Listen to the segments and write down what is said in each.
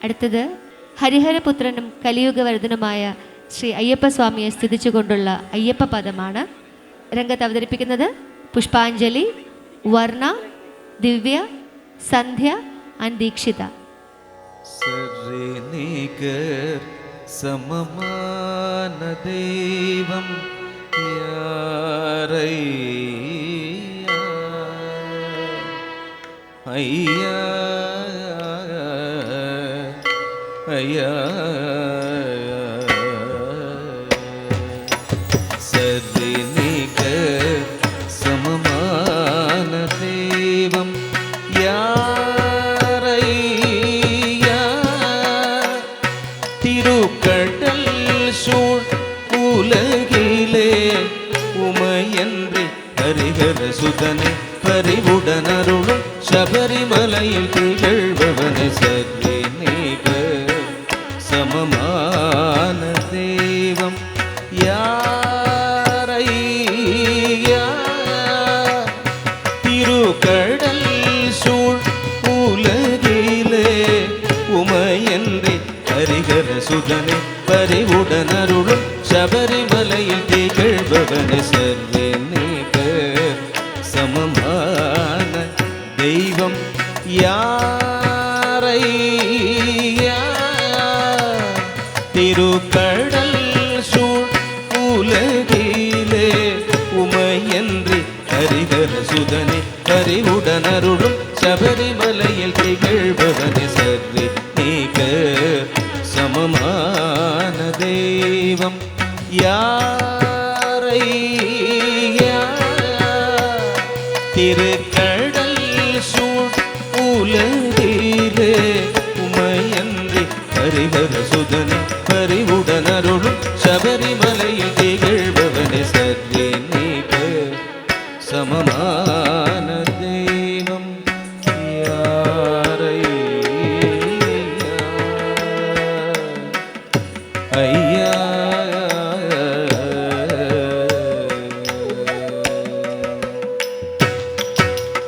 അടുത്തത് ഹരിഹരപുത്രനും കലിയുഗവർദ്ധനുമായ ശ്രീ അയ്യപ്പസ്വാമിയെ സ്തുതിച്ചുകൊണ്ടുള്ള അയ്യപ്പ പദമാണ്. രംഗത്ത് അവതരിപ്പിക്കുന്നത് പുഷ്പാഞ്ജലി, വർണ്ണ, ദിവ്യ, സന്ധ്യ ആൻഡ് ദീക്ഷിത. സമമാന ദൈവം അയ്യാ അയ്യാ സരിനിക സമമാന ദൈവം യാരയ്യാ തിരുക്കടൽ സൂഴ் உலகிலே உமையன்றி ஹரிஹர சுதனை பரிவுடனருளும் சபரிமலையில் திகழ்பவனை சர்வநீக சமமான தெய்வம் யாரையா திருக்கடல் சூழ் உலகிலே உமையன்றி ஹரிஹர சுதனை பரிவுடனருளும் சபரிமலையில் திகழ்பவனை சர்வநீக சமமான தெய்வம் யாரையா திருக்கடல் சூழ் உலகிலே உமையன்றி ஹரிஹர சுதனை பரிவுடனருளும் சபரிமலையில் திகழ்பவனை சர்வநீக சமமான தெய்வம் யாரையா திருக்கடல் சூழ் உலகிலே உமையன்றி ஹரிஹர சுதனை பரிவுடனருளும் சபரிமலையில் திகழ்பவனை சர்வநீக சமமான தெய்வம் யாரையா ஐயா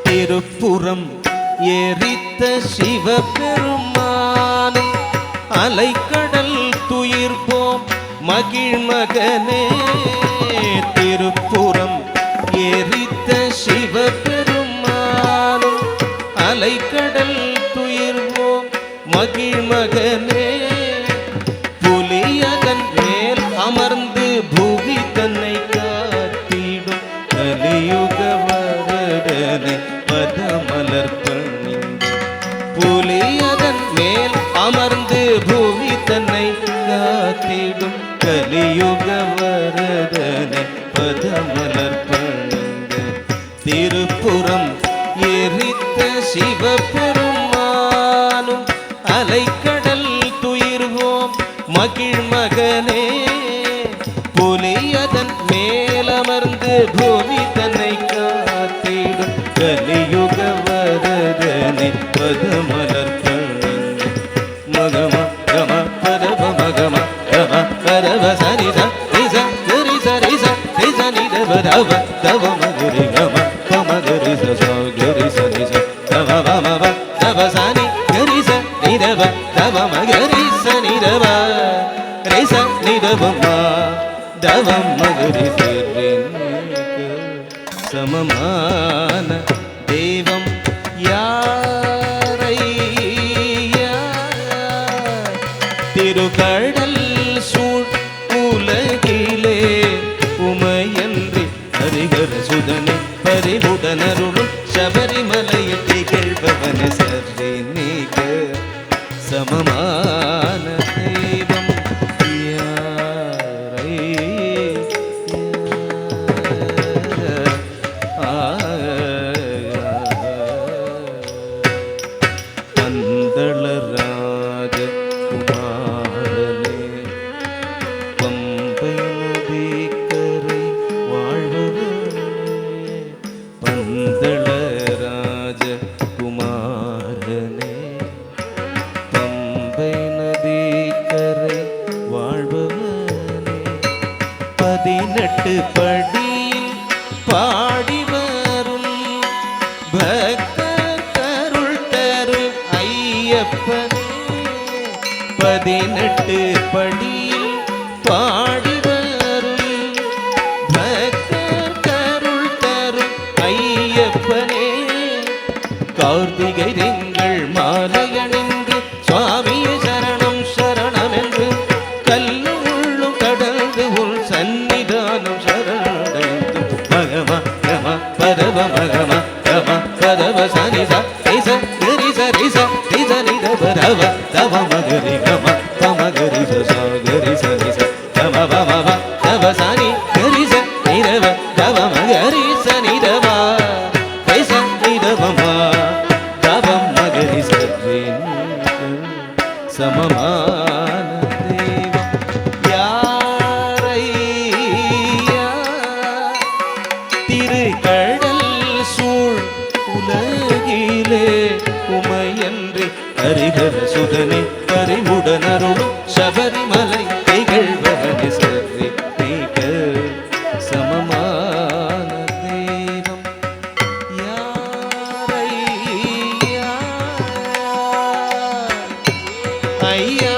திருப்புறம் எரித்த சிவபெருமானும் அலைக்கடல் துயிர்ப்போம் மகிழ்மகனே. திருப்புறம் எரித்த சிவபெருமானும் அலைக்கடல் துயிர்ப்போம் மகிழ்மகனே. புலியதன் மேல் அமர்ந்து பூமி தன்னை காத்திடும் கலியுக வரதனை பதமலர் பணிந்து. புலியதன் மேல் அமர்ந்து பூமி தன்னை காத்திடும் கலியுக வரதனை பதமலர் பணிந்து. திருப்புறம் எரித்த சிவபெருமானும் அலைக்கடல் துயிர்வோம் மகிழ்மகனே. புலியதன் மேலமர்ந்து பூமி தன்னை காத்திடும் கலியுக வரதனை பதமலர் பணிந்து. மகம கம பரவ மகம கம பரவ சனித நிச கரி சரிச நிச நிதவ தவ தவ மகுரி கம கம கரி ச கரி சனிச தவ மம தவ சனி கரி ச நிதவ தவ மகரி ச நிதவ ரிச நிதவமா தவம் மகுரி சர்வநீக சமமான தெய்வம் யாரையா திருக்கடல் சூழ் உலகிலே உமையன்றி ஹரிஹர சுதனை பரிவுடனருளும் சபரிமலையில் திகழ்பவனை சர்வநீக சமமான தெய்வம் பந்தளராஜ குமாரனே பம்பை நதிக்கரை வாழ்பவனே. பந்தளராஜ குமாரனே பம்பை நதிக்கரை வாழ்பவனே. 18 படியில் பாடி வரும் பக்தர் கருள் தரும் ஐயப்பனே. 18 படியில் பாடி வரும் பக்தர் கருள் தரும் ஐயப்பனே. கார்த்திகை திங்கள் மாலையணிந்து சுவாமியே சரணம் சரணம் என்று கல்லும் உள்ளும் கடந்து உள் சந்நிதானம் சரணடைந்து மகம கம பரவ மகம கம பரவ சனித ரிச கரிச ரிச ரிச நித பரவ தவ மகரி கம தமகரி சகரி சனிச கம பம தவ சனி கரிச நிரவ தவ மகரி சனிதவ ரிச நிதவமா தவ மகரி சரி சமமான தெய்வம் யாரையா. திருக்கடல் சூழ் உலகிலே உமையன்று ஹரிஹர சுதனே பரிவுடனருளும் சபரிமலை திகழ்வனே சரி நீக சமமான தெய்வம் யாரையா. ஐயா